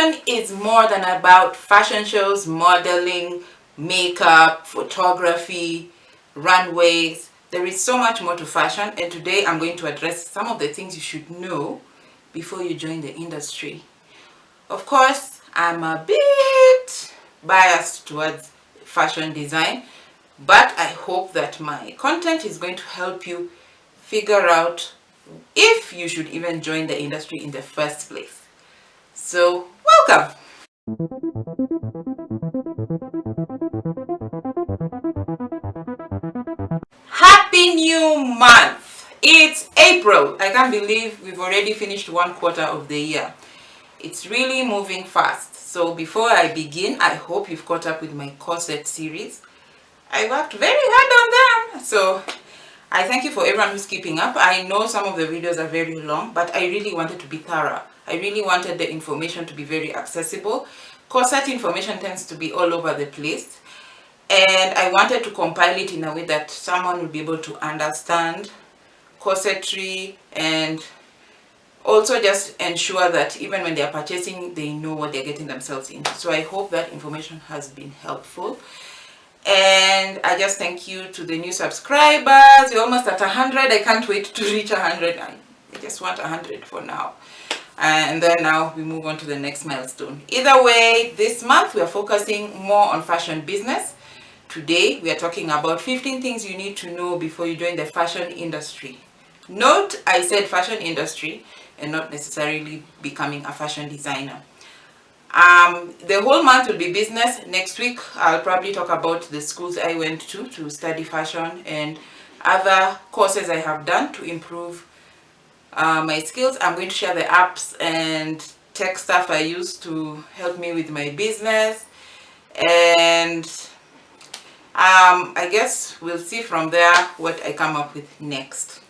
Fashion is more than about fashion shows, modeling, makeup, photography, runways. There is so much more to fashion, and today I'm going to address some of the things you should know before you join the industry. Of course, I'm a bit biased towards fashion design, but I hope that my content is going to help you figure out if you should even join the industry in the first place. So, welcome! Happy new month! It's April. I can't believe we've already finished one quarter of the year. It's really moving fast. So before I begin, I hope you've caught up with my corset series. I worked very hard on them. So I thank you for everyone who's keeping up. I know some of the videos are very long, but I really wanted to be thorough. I really wanted the information to be very accessible. Corset information tends to be all over the place. And I wanted to compile it in a way that someone would be able to understand corsetry and also just ensure that even when they are purchasing, they know what they're getting themselves into. So I hope that information has been helpful. And I just thank you to the new subscribers. We're almost at 100. I can't wait to reach 100. I just want 100 for now. And then now we move on to the next milestone. Either way, this month we are focusing more on fashion business. Today we are talking about 15 things you need to know before you join the fashion industry. Note, I said fashion industry and not necessarily becoming a fashion designer. The whole month will be business. Next week I'll probably talk about the schools I went to study fashion and other courses I have done to improve my skills. I'm going to share the apps and tech stuff I use to help me with my business, and I guess we'll see from there what I come up with next.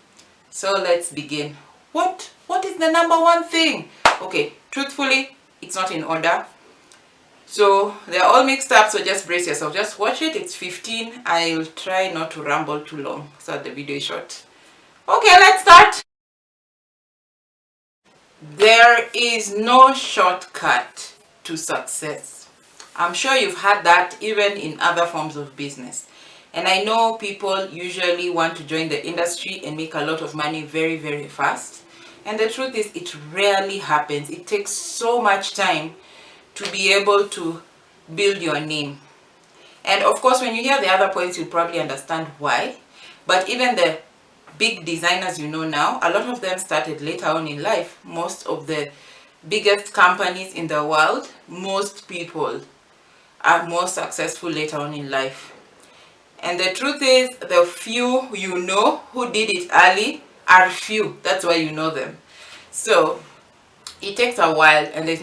So let's begin. What is the number one thing? Okay, truthfully, it's not in order. So they're all mixed up, so just brace yourself. Just watch it. It's 15. I'll try not to ramble too long so that the video is short. Okay, let's start. There is no shortcut to success. I'm sure you've had that even in other forms of business. And I know people usually want to join the industry and make a lot of money very, very fast. And the truth is, it rarely happens. It takes so much time to be able to build your name. And of course, when you hear the other points, you'll probably understand why. But even the big designers you know now, a lot of them started later on in life. Most of the biggest companies in the world, most people are more successful later on in life. And the truth is, the few you know who did it early are few. That's why you know them. So it takes a while, and there's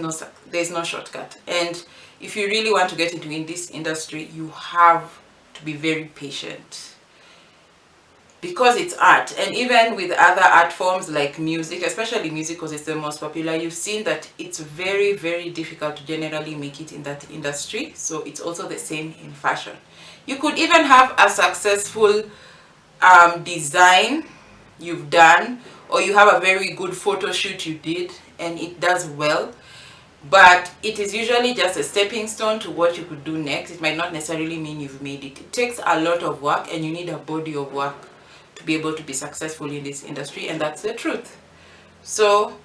no shortcut. And if you really want to get into this industry, you have to be very patient, because it's art. And even with other art forms like music, especially music because it's the most popular, you've seen that it's very, very difficult to generally make it in that industry. So it's also the same in fashion. You could even have a successful design you've done, or you have a very good photo shoot you did and it does well, but it is usually just a stepping stone to what you could do next. It might not necessarily mean you've made it. It takes a lot of work, and you need a body of work to be able to be successful in this industry, and that's the truth. So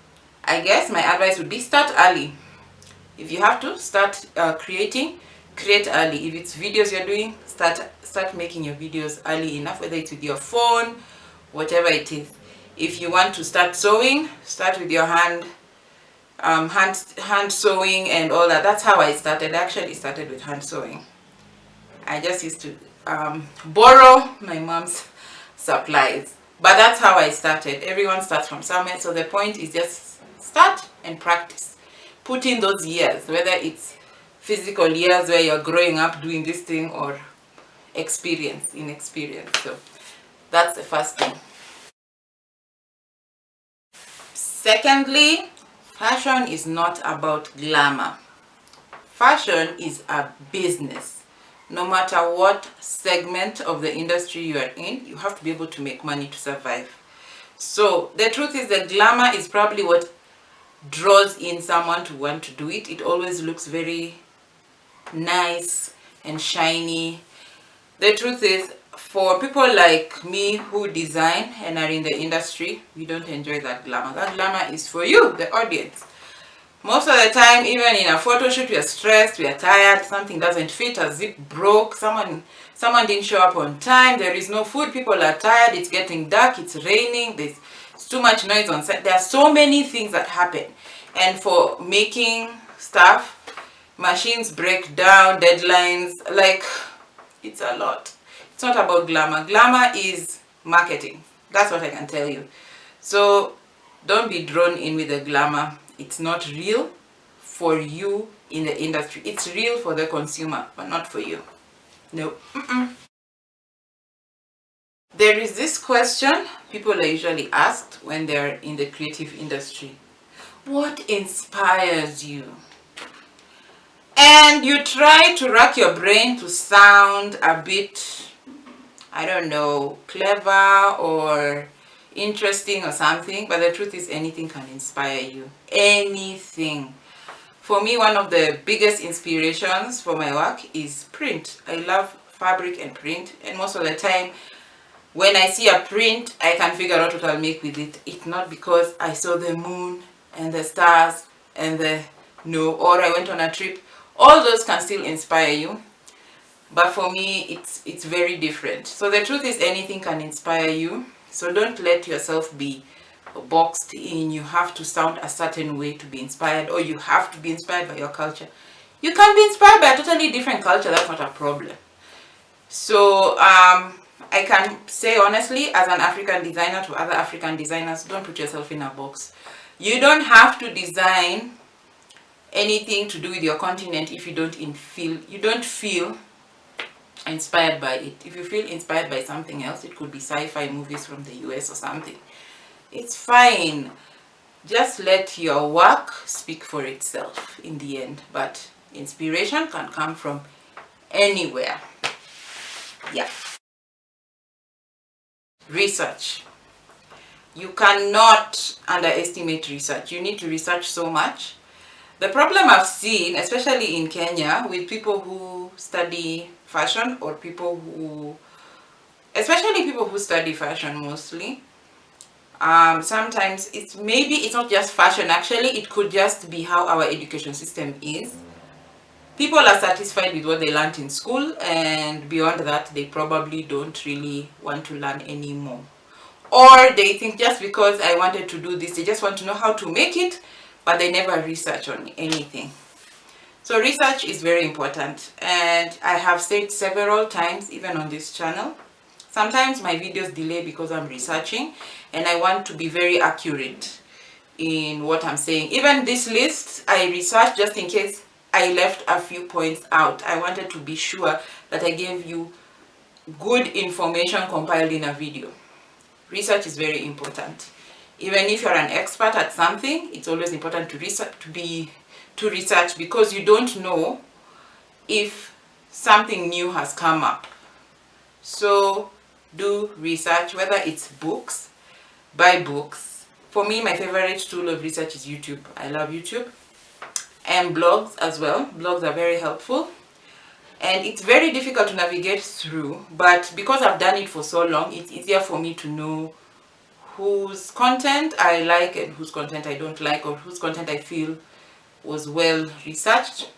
I guess my advice would be start early. If you have to start create early. If it's videos you're doing, start making your videos early enough, whether it's with your phone, whatever it is. If you want to start sewing, start with your hand sewing and all that. That's how I started. I actually started with hand sewing. I just used to borrow my mom's supplies, but that's how I started. Everyone starts from somewhere, so the point is just start and practice. Put in those years, whether it's physical years where you're growing up doing this thing, or inexperience. So that's the first thing. Secondly, fashion is not about glamour. Fashion is a business. No matter what segment of the industry you are in, you have to be able to make money to survive. So the truth is, the glamour is probably what draws in someone to want to do it. It always looks very nice and shiny. The truth is, for people like me who design and are in the industry, we don't enjoy that glamour. That glamour is for you, the audience. Most of the time, even in a photo shoot, we are stressed, we are tired, something doesn't fit, a zip broke, someone didn't show up on time, there is no food, people are tired, it's getting dark, it's raining, there's too much noise on set. There are so many things that happen. And for making stuff, machines break down, deadlines, like, it's a lot. It's not about glamour. Glamour is marketing. That's what I can tell you. So don't be drawn in with the glamour. It's not real for you in the industry. It's real for the consumer, but not for you. No. There is this question people are usually asked when they're in the creative industry. What inspires you? And you try to rack your brain to sound a bit, I don't know, clever or interesting or something, but the truth is anything can inspire you. Anything. For me, one of the biggest inspirations for my work is print. I love fabric and print, and most of the time when I see a print, I can figure out what I'll make with it. It's not because I saw the moon and the stars and or I went on a trip. All those can still inspire you, but for me it's very different. So the truth is anything can inspire you. So don't let yourself be boxed in. You have to sound a certain way to be inspired, or you have to be inspired by your culture. You can be inspired by a totally different culture. That's not a problem. So I can say honestly, as an African designer to other African designers, don't put yourself in a box. You don't have to design anything to do with your continent if you don't feel inspired by it. If you feel inspired by something else, it could be sci-fi movies from the US or something, it's fine. Just let your work speak for itself in the end. But inspiration can come from anywhere. Yeah. Research. You cannot underestimate research. You need to research so much. The problem I've seen, especially in Kenya, with people who study fashion, or especially people who study fashion mostly, sometimes it's not just fashion. Actually, it could just be how our education system is. People are satisfied with what they learned in school, and beyond that, they probably don't really want to learn anymore. Or they think just because I wanted to do this, they just want to know how to make it, but they never research on anything. So research is very important, and I have said several times, even on this channel, sometimes my videos delay because I'm researching and I want to be very accurate in what I'm saying. Even this list, I researched just in case I left a few points out. I wanted to be sure that I gave you good information compiled in a video. Research is very important. Even if you're an expert at something, it's always important to research, because you don't know if something new has come up. So do research, whether it's books, buy books. For me, my favorite tool of research is YouTube. I love YouTube. And blogs as well. Blogs are very helpful. And it's very difficult to navigate through, but because I've done it for so long, it's easier for me to know whose content I like and whose content I don't like, or whose content I feel was well researched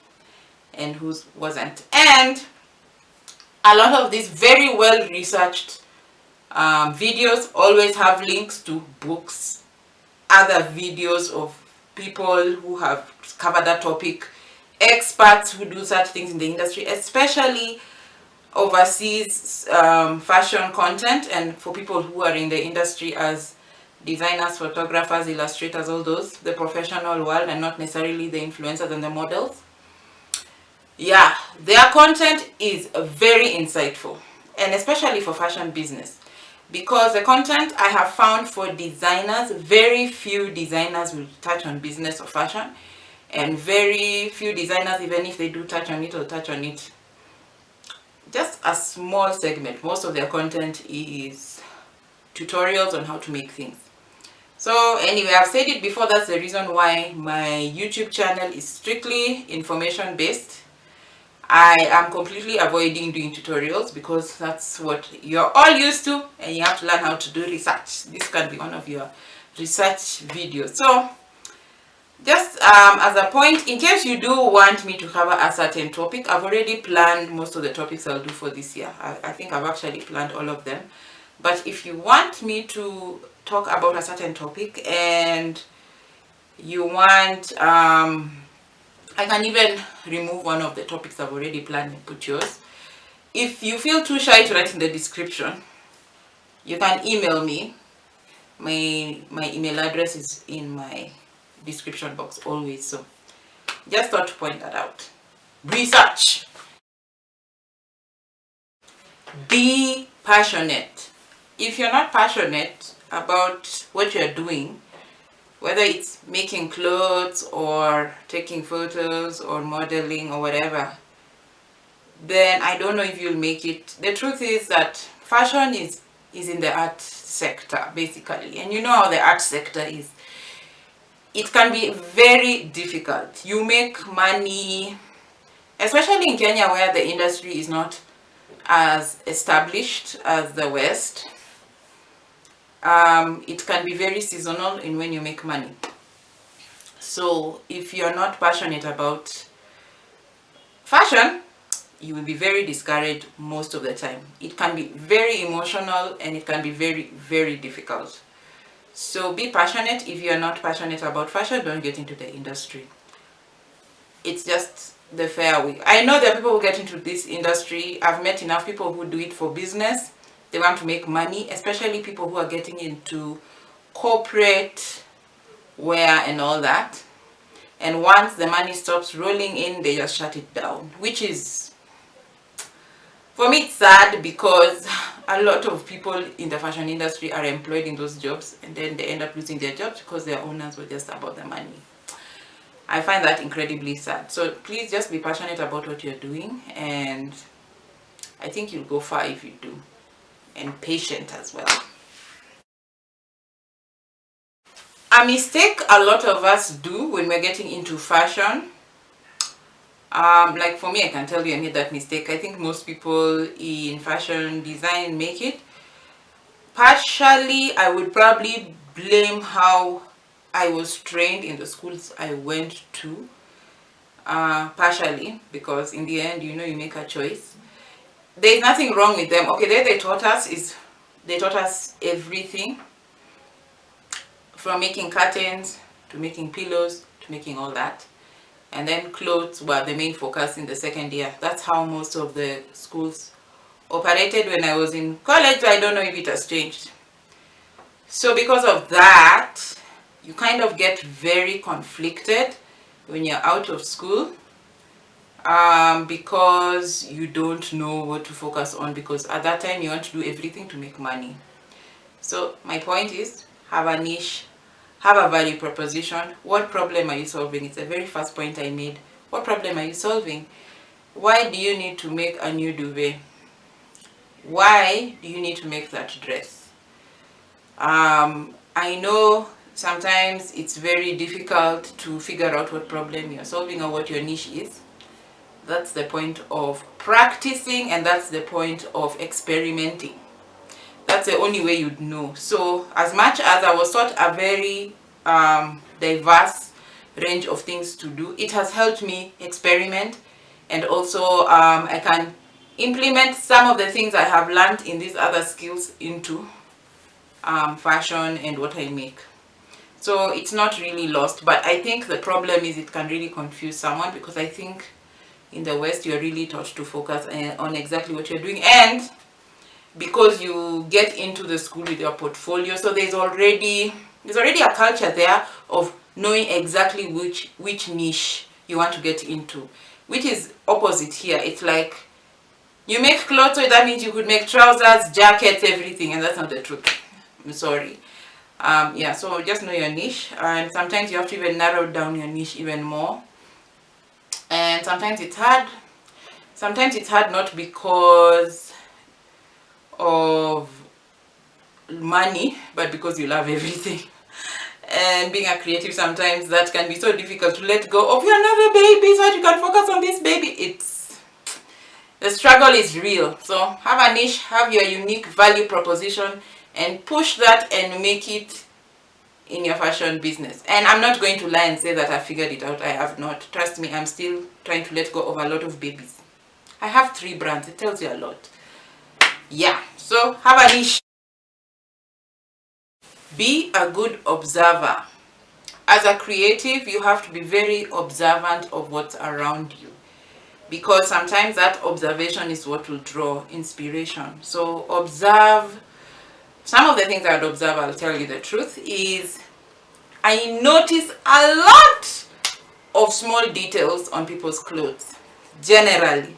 and whose wasn't. And a lot of these very well researched videos always have links to books, other videos of people who have covered that topic, experts who do such things in the industry, especially overseas fashion content, and for people who are in the industry as designers, photographers, illustrators, all those, the professional world, and not necessarily the influencers and the models. Yeah, their content is very insightful, and especially for fashion business, because the content I have found for designers, very few designers will touch on business or fashion, and very few designers, even if they do touch on it, will touch on it just a small segment. Most of their content is tutorials on how to make things. So anyway, I've said it before, that's the reason why my YouTube channel is strictly information based. I am completely avoiding doing tutorials because that's what you're all used to, and you have to learn how to do research. This can be one of your research videos. So just as a point, in case you do want me to cover a certain topic, I've already planned most of the topics I'll do for this year. I think I've actually planned all of them. But if you want me to talk about a certain topic and you want, I can even remove one of the topics I've already planned and put yours. If you feel too shy to write in the description, you can email me. My email address is in my description box always, so just thought to point that out. Research. Be passionate. If you're not passionate about what you're doing, whether it's making clothes or taking photos or modeling or whatever, then I don't know if you'll make it. The truth is that fashion is in the art sector basically, and you know how the art sector is. It can be very difficult. You make money, especially in Kenya where the industry is not as established as the West. It can be very seasonal in when you make money. So if you're not passionate about fashion, you will be very discouraged most of the time. It can be very emotional and it can be very, very difficult. So be passionate. If you're not passionate about fashion, don't get into the industry. It's just the fair way. I know there are people who get into this industry. I've met enough people who do it for business. They want to make money, especially people who are getting into corporate wear and all that. And once the money stops rolling in, they just shut it down, which is, for me, it's sad because a lot of people in the fashion industry are employed in those jobs and then they end up losing their jobs because their owners were just about the money. I find that incredibly sad. So please just be passionate about what you're doing, and I think you'll go far if you do. And patient as well. A mistake a lot of us do when we're getting into fashion, like for me, I can tell you I made that mistake. I think most people in fashion design make it. Partially, I would probably blame how I was trained in the schools I went to. Partially, because in the end, you know, you make a choice. There's nothing wrong with them. Okay, they taught us everything, from making curtains to making pillows to making all that. And then clothes were the main focus in the second year. That's how most of the schools operated when I was in college. I don't know if it has changed. So because of that, you kind of get very conflicted when you're out of school, because you don't know what to focus on, because at that time you want to do everything to make money. So my point is, have a niche, have a value proposition. What problem are you solving? It's the very first point I made. What problem are you solving? Why do you need to make a new duvet? Why do you need to make that dress? I know sometimes it's very difficult to figure out what problem you're solving or what your niche is. That's the point of practicing, and that's the point of experimenting. That's the only way you'd know. So as much as I was taught a very diverse range of things to do, it has helped me experiment, and also I can implement some of the things I have learned in these other skills into fashion and what I make. So it's not really lost, but I think the problem is it can really confuse someone, because I think in the West you're really taught to focus on exactly what you're doing, and because you get into the school with your portfolio, so there's already a culture there of knowing exactly which niche you want to get into, which is opposite here. It's like you make clothes, so that means you could make trousers, jackets, everything, and that's not the truth. I'm sorry. Yeah, so just know your niche, and sometimes you have to even narrow down your niche even more. And sometimes it's hard. Sometimes it's hard not because of money, but because you love everything. And being a creative, sometimes that can be so difficult to let go of your another baby so that you can focus on this baby. The struggle is real. So have a niche, have your unique value proposition, and push that and make it in your fashion business. And I'm not going to lie and say that I figured it out. I have not. Trust me, I'm still trying to let go of a lot of babies. I have 3 brands. It tells you a lot. Yeah, so have a niche. Be a good observer. As a creative, you have to be very observant of what's around you, because sometimes that observation is what will draw inspiration. So observe. Some of the things I would observe, I'll tell you the truth, is I notice a lot of small details on people's clothes. Generally,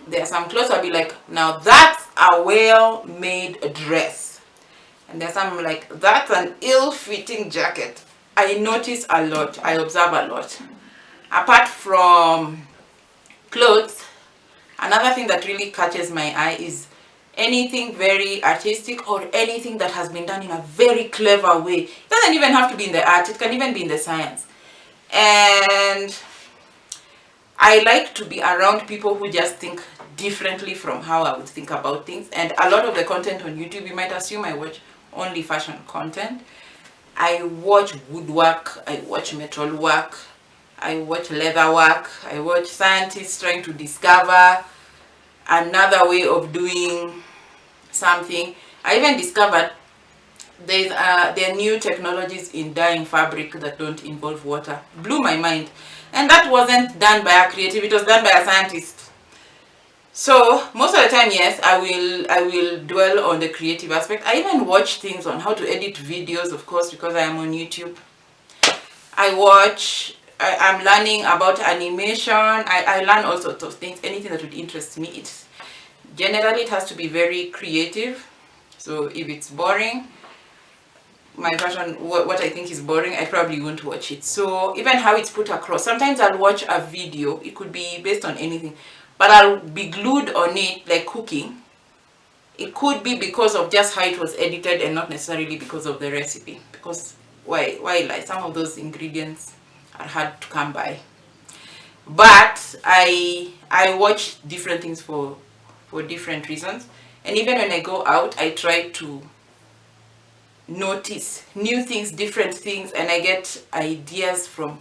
there are some clothes I'll be like, now that's a well-made dress, and there's some like, that's an ill-fitting jacket. I notice a lot. I observe a lot. Apart from clothes, another thing that really catches my eye is anything very artistic or anything that has been done in a very clever way. It doesn't even have to be in the art, it can even be in the science. And I like to be around people who just think differently from how I would think about things. And a lot of the content on YouTube, you might assume I watch only fashion content. I watch woodwork, I watch metal work, I watch leather work, I watch scientists trying to discover another way of doing something. I even discovered there are new technologies in dyeing fabric that don't involve water. Blew my mind. And that wasn't done by a creative, it was done by a scientist. So most of the time, yes, I will dwell on the creative aspect. I even watch things on how to edit videos, of course, because I am on YouTube. I'm learning about animation. I learn all sorts of things, anything that would interest me. Generally, it has to be very creative. So if it's boring, my fashion, what I think is boring, I probably won't watch it. So even how it's put across, sometimes I'll watch a video, it could be based on anything, but I'll be glued on it, like cooking. It could be because of just how it was edited and not necessarily because of the recipe, because why lie, some of those ingredients are hard to come by. But I watch different things for different reasons. And even when I go out, I try to notice new things, different things, and I get ideas from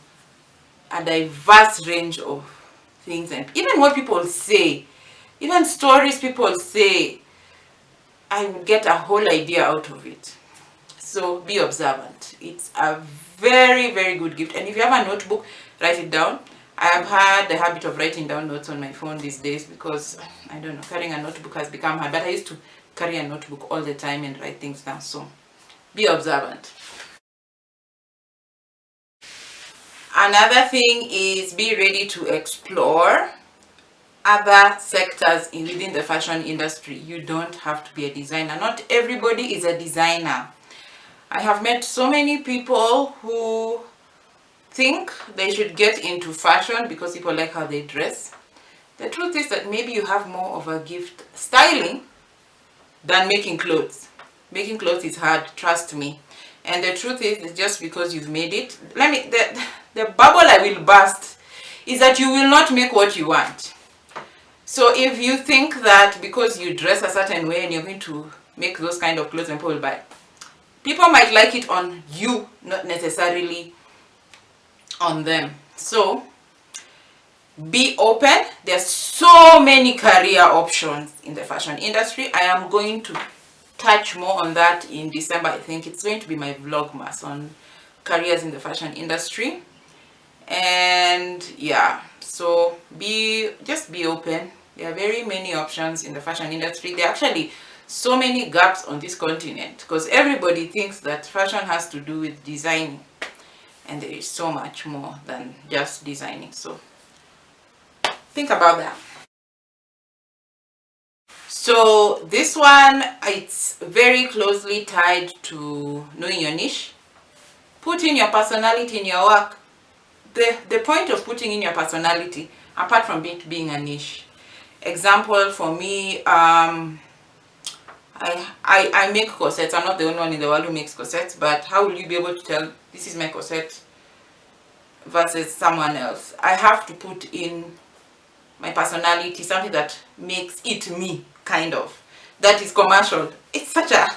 a diverse range of things. And even what people say, even stories people say, I would get a whole idea out of it. So be observant. It's a very, very good gift. And if you have a notebook, write it down. I have had the habit of writing down notes on my phone these days because, I don't know, carrying a notebook has become hard. But I used to carry a notebook all the time and write things down. So be observant. Another thing is be ready to explore other sectors within the fashion industry. You don't have to be a designer. Not everybody is a designer. I have met so many people who think they should get into fashion because people like how they dress. The truth is that maybe you have more of a gift styling than making clothes. Making clothes is hard, trust me. And the truth is just because you've made it, the bubble I will burst is that you will not make what you want. So if you think that because you dress a certain way and you're going to make those kind of clothes and people will buy, people might like it on you, not necessarily on them. So be open. There's so many career options in the fashion industry. I am going to touch more on that in December. I think it's going to be my vlogmas on careers in the fashion industry. And yeah, so just be open. There are very many options in the fashion industry. There are actually so many gaps on this continent because everybody thinks that fashion has to do with designing, and there is so much more than just designing. So think about that. So this one, it's very closely tied to knowing your niche. Put in your personality in your work. The point of putting in your personality, apart from it being a niche. Example for me, I I make corsets. I'm not the only one in the world who makes corsets, but how will you be able to tell this is my corset versus someone else? I have to put in my personality, something that makes it me, kind of. That is commercial. It's such a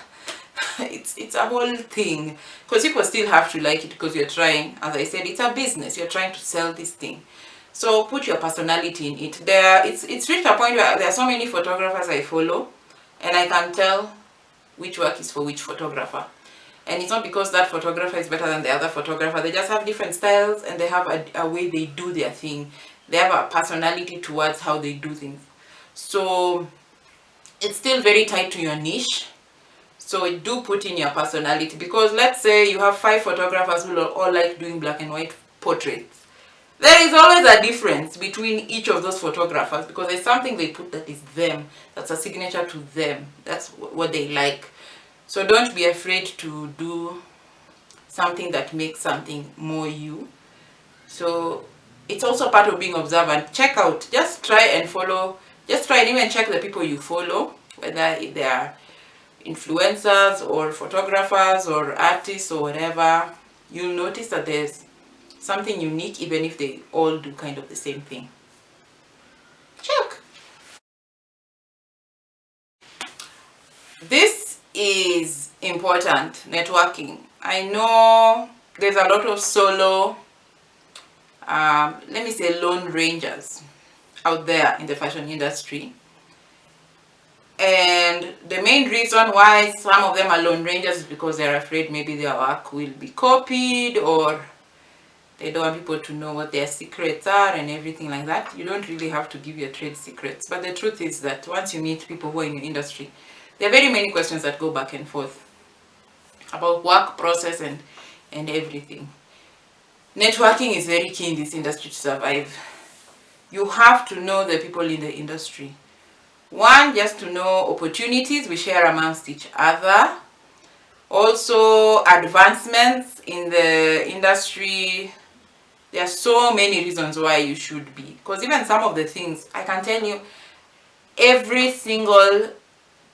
it's a whole thing, because people still have to like it, because you're trying, as I said, it's a business, you're trying to sell this thing. So put your personality in it. It's reached a point where there are so many photographers I follow, and I can tell which work is for which photographer. And it's not because that photographer is better than the other photographer. They just have different styles, and they have a way they do their thing. They have a personality towards how they do things. So it's still very tied to your niche. So do put in your personality, because let's say you have 5 photographers who all like doing black and white portraits. There is always a difference between each of those photographers, because there's something they put that is them, that's a signature to them, that's what they like. So don't be afraid to do something that makes something more you. So it's also part of being observant. Check out, just try and follow, just try and even check the people you follow, whether they are influencers or photographers or artists or whatever. You'll notice that there's something unique, even if they all do kind of the same thing. Check. This is important, networking. I know there's a lot of solo, let me say lone rangers out there in the fashion industry. And the main reason why some of them are lone rangers is because they're afraid maybe their work will be copied, or they don't want people to know what their secrets are and everything like that. You don't really have to give your trade secrets. But the truth is that once you meet people who are in your industry, there are very many questions that go back and forth about work process and everything. Networking is very key in this industry to survive. You have to know the people in the industry. One, just to know opportunities we share amongst each other. Also, advancements in the industry. There are so many reasons why you should be. Because even some of the things, I can tell you, every single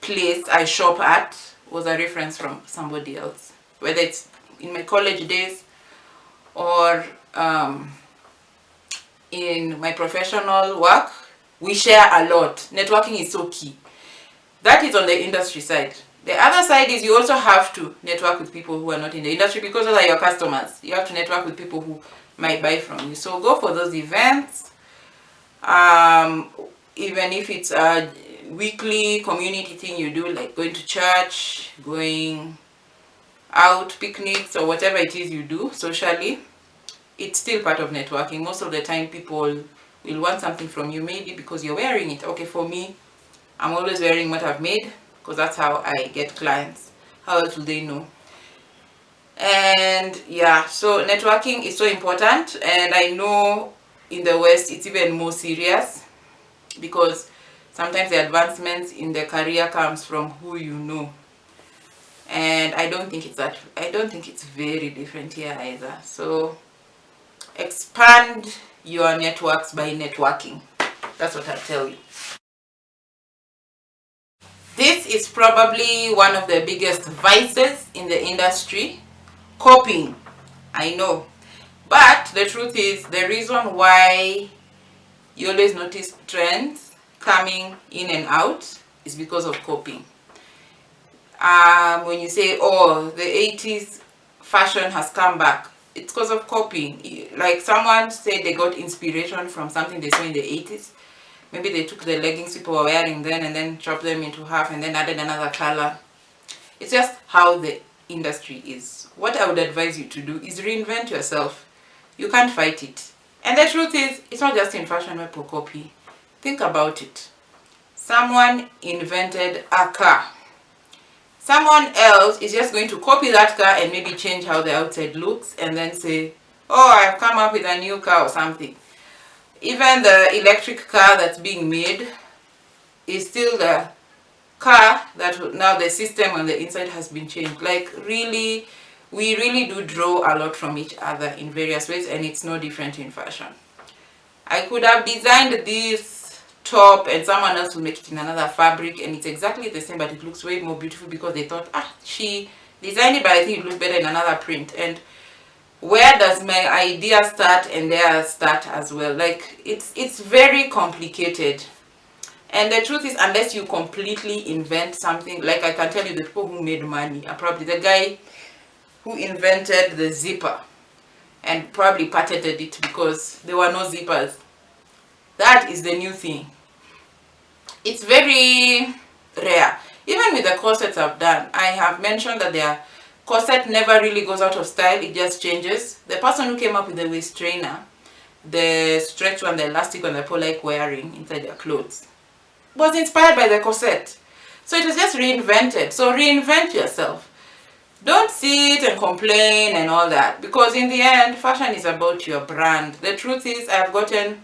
place I shop at was a reference from somebody else. Whether it's in my college days or in my professional work, we share a lot. Networking is so key. That is on the industry side. The other side is you also have to network with people who are not in the industry, because those are your customers. You have to network with people who might buy from you. So go for those events. Even if it's a weekly community thing you do, like going to church, going out, picnics, or whatever it is you do socially, it's still part of networking. Most of the time people will want something from you, maybe because you're wearing it. Okay, for me, I'm always wearing what I've made, because that's how I get clients. How else will they know? And yeah, so networking is so important, and I know in the West it's even more serious, because sometimes the advancements in the career comes from who you know. And I don't think it's very different here either. So expand your networks by networking. That's what I'll tell you. This is probably one of the biggest vices in the industry. Copying. I know. But the truth is, the reason why you always notice trends coming in and out is because of copying. When you say, oh, the 80s fashion has come back, it's because of copying. Like someone said they got inspiration from something they saw in the 80s. Maybe they took the leggings people were wearing then and then chopped them into half and then added another color. It's just how the industry is. What I would advise you to do is reinvent yourself. You can't fight it. And the truth is, it's not just in fashion where people copy. Think about it. Someone invented a car. Someone else is just going to copy that car and maybe change how the outside looks and then say, oh, I've come up with a new car or something. Even the electric car that's being made is still the car that now the system on the inside has been changed. Like really, we really do draw a lot from each other in various ways, and it's no different in fashion. I could have designed this top and someone else will make it in another fabric and it's exactly the same, but it looks way more beautiful because they thought, she designed it, but I think it looks better in another print. And where does my idea start and theirs start as well? Like, it's very complicated. And the truth is, unless you completely invent something, like I can tell you, the people who made money are probably the guy who invented the zipper and probably patented it because there were no zippers. That is the new thing. It's very rare. Even with the corsets I've done, I have mentioned that their corset never really goes out of style, it just changes. The person who came up with the waist trainer, the stretch one, the elastic one that people like wearing inside their clothes, was inspired by the corset. So it was just reinvented. So reinvent yourself. Don't sit and complain and all that, because in the end, fashion is about your brand. The truth is, I've gotten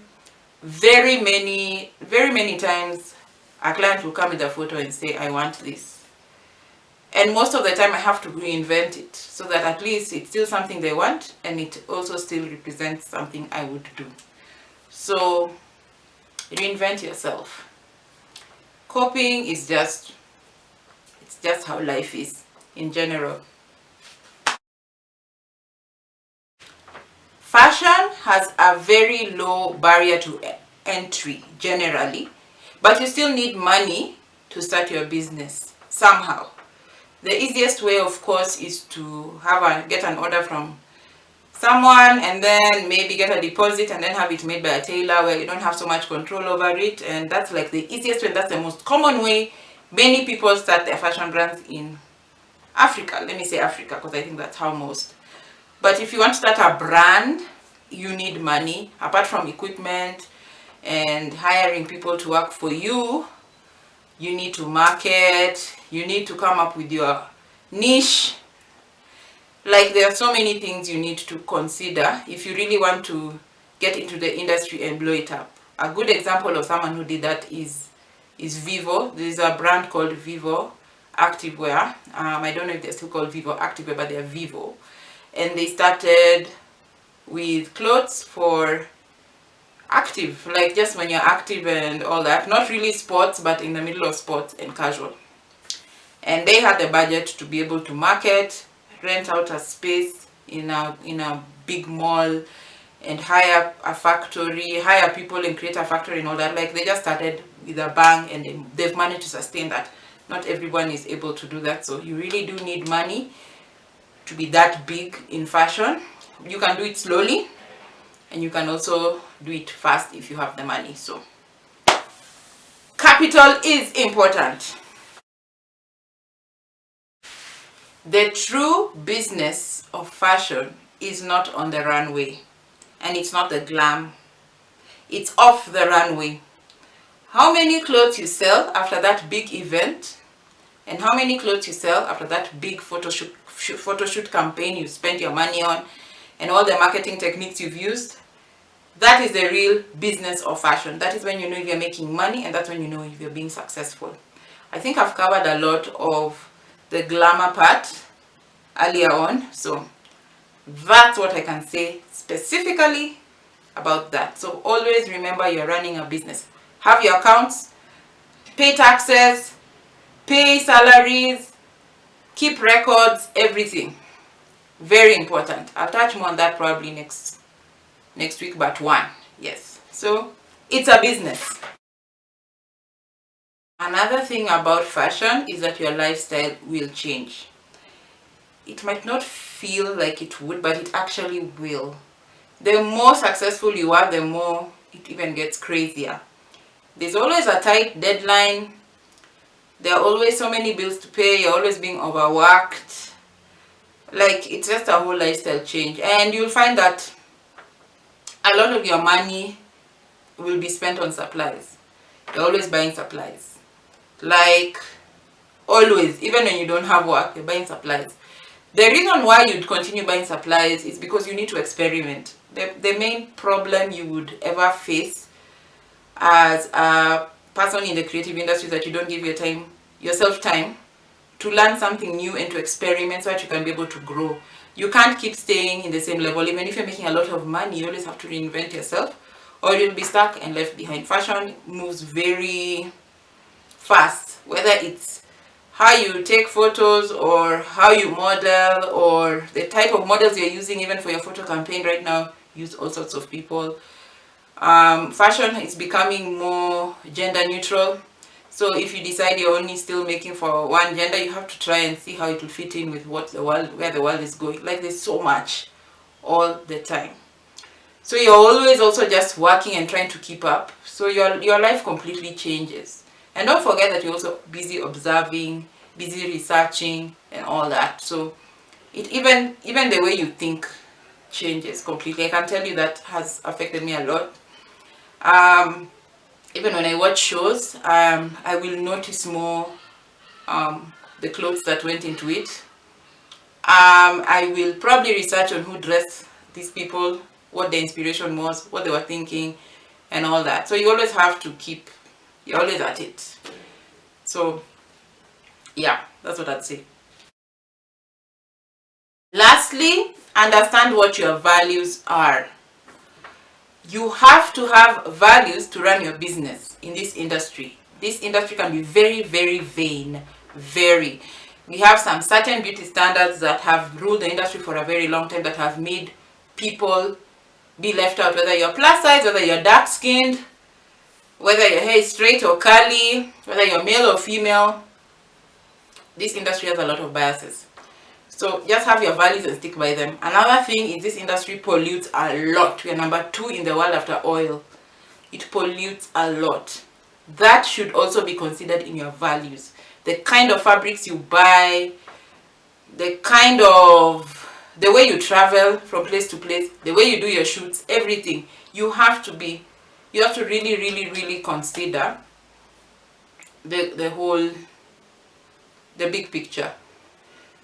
very many times a client will come with a photo and say, I want this. And most of the time I have to reinvent it so that at least it's still something they want and it also still represents something I would do. So reinvent yourself. Copying is just how life is in general. Fashion has a very low barrier to entry generally, but you still need money to start your business somehow. The easiest way, of course, is to get an order from someone and then maybe get a deposit and then have it made by a tailor where you don't have so much control over it. And that's like the easiest way, and that's the most common way many people start their fashion brands in Africa. Let me say Africa because I think that's how most. But if you want to start a brand, you need money. Apart from equipment and hiring people to work for you, you need to market, you need to come up with your niche. Like, there are so many things you need to consider if you really want to get into the industry and blow it up. A good example of someone who did that is Vivo. There's a brand called Vivo Activewear. I don't know if they're still called Vivo Activewear, but they're Vivo. And they started with clothes for active, like just when you're active and all that. Not really sports, but in the middle of sports and casual. And they had the budget to be able to market, rent out a space in a big mall, and hire a factory, hire people and create a factory and all that. Like, they just started with a bang and they've managed to sustain that. Not everyone is able to do that, so you really do need money to be that big in fashion. You can do it slowly and you can also do it fast if you have the money. So capital is important. The true business of fashion is not on the runway, and it's not the glam. It's off the runway. How many clothes you sell after that big event, and how many clothes you sell after that big photo shoot campaign you spent your money on, and all the marketing techniques you've used, that is the real business of fashion. That is when you know if you're making money, and that's when you know if you're being successful. I think I've covered a lot of the glamour part earlier on, so that's what I can say specifically about that. So always remember, you're running a business. Have your accounts, pay taxes, pay salaries, keep records, everything. Very important. I'll touch more on that probably next week, but one. Yes. So it's a business. Another thing about fashion is that your lifestyle will change. It might not feel like it would, but it actually will. The more successful you are, the more it even gets crazier. There's always a tight deadline. There are always so many bills to pay. You're always being overworked. Like, it's just a whole lifestyle change. And you'll find that a lot of your money will be spent on supplies. You're always buying supplies. Like, always, even when you don't have work, you're buying supplies. The reason why you'd continue buying supplies is because you need to experiment. The main problem you would ever face as a person in the creative industry is that you don't give yourself time to learn something new and to experiment so that you can be able to grow. You can't keep staying in the same level. Even if you're making a lot of money, you always have to reinvent yourself, or you'll be stuck and left behind. Fashion moves very fast, whether it's how you take photos or how you model or the type of models you're using. Even for your photo campaign right now, use all sorts of people. Fashion is becoming more gender neutral, so if you decide you're only still making for one gender, you have to try and see how it will fit in with what the world, where the world is going. Like, there's so much all the time, so you're always also just working and trying to keep up, so your life completely changes. And don't forget that you're also busy observing, busy researching and all that, so it even the way you think changes completely. I can tell you that has affected me a lot. Even when I watch shows, I will notice more the clothes that went into it. I will probably research on who dressed these people, what the inspiration was, what they were thinking, and all that. So you always have to keep, you're always at it. So yeah, that's what I'd say. Lastly, understand what your values are. You have to have values to run your business in this industry. This industry can be very, very vain. Very. We have some certain beauty standards that have ruled the industry for a very long time, that have made people be left out, whether you're plus size, whether you're dark skinned, whether your hair is straight or curly, whether you're male or female. This industry has a lot of biases. So just have your values and stick by them. Another thing is, this industry pollutes a lot. We are number 2 in the world after oil. It pollutes a lot. That should also be considered in your values. The kind of fabrics you buy, the way you travel from place to place, the way you do your shoots, everything. You have to really, really, really consider the big picture.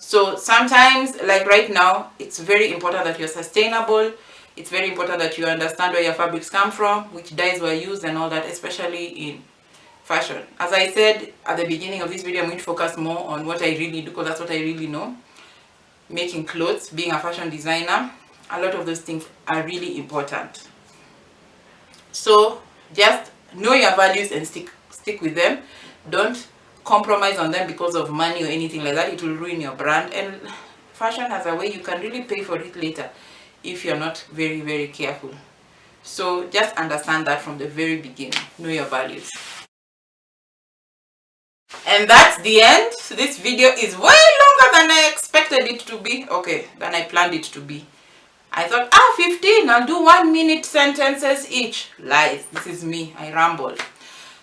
So sometimes, like right now, it's very important that you're sustainable. It's very important that you understand where your fabrics come from, which dyes were used and all that, especially in fashion. As I said at the beginning of this video, I'm going to focus more on what I really do, because that's what I really know. Making clothes, being a fashion designer, a lot of those things are really important. So just know your values and stick with them. Don't compromise on them because of money or anything like that. It will ruin your brand, and fashion has a way you can really pay for it later if you're not very, very careful. So just understand that from the very beginning. Know your values. And that's the end. This video is way longer than I expected it to be. Okay, than I planned it to be. I thought, 15, I'll do 1-minute sentences each. Lies. This is me. I ramble.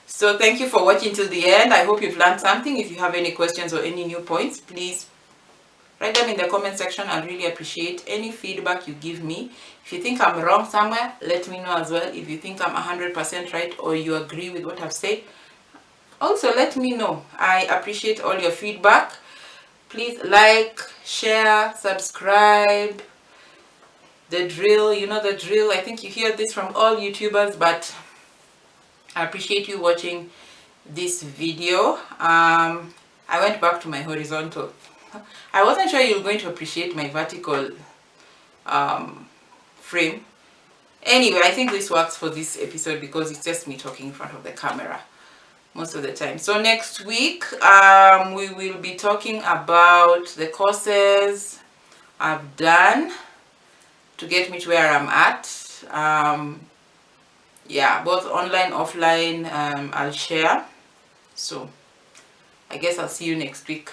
So thank you for watching till the end. I hope you've learned something. If you have any questions or any new points, please write them in the comment section. I'd really appreciate any feedback you give me. If you think I'm wrong somewhere, let me know as well. If you think I'm 100% right or you agree with what I've said, also let me know. I appreciate all your feedback. Please like, share, subscribe. The drill, you know the drill. I think you hear this from all YouTubers, but I appreciate you watching this video. I went back to my horizontal. I wasn't sure you were going to appreciate my vertical frame. Anyway, I think this works for this episode because it's just me talking in front of the camera most of the time. So next week we will be talking about the courses I've done to get me to where I'm at. Yeah, both online, offline, I'll share. So I guess I'll see you next week.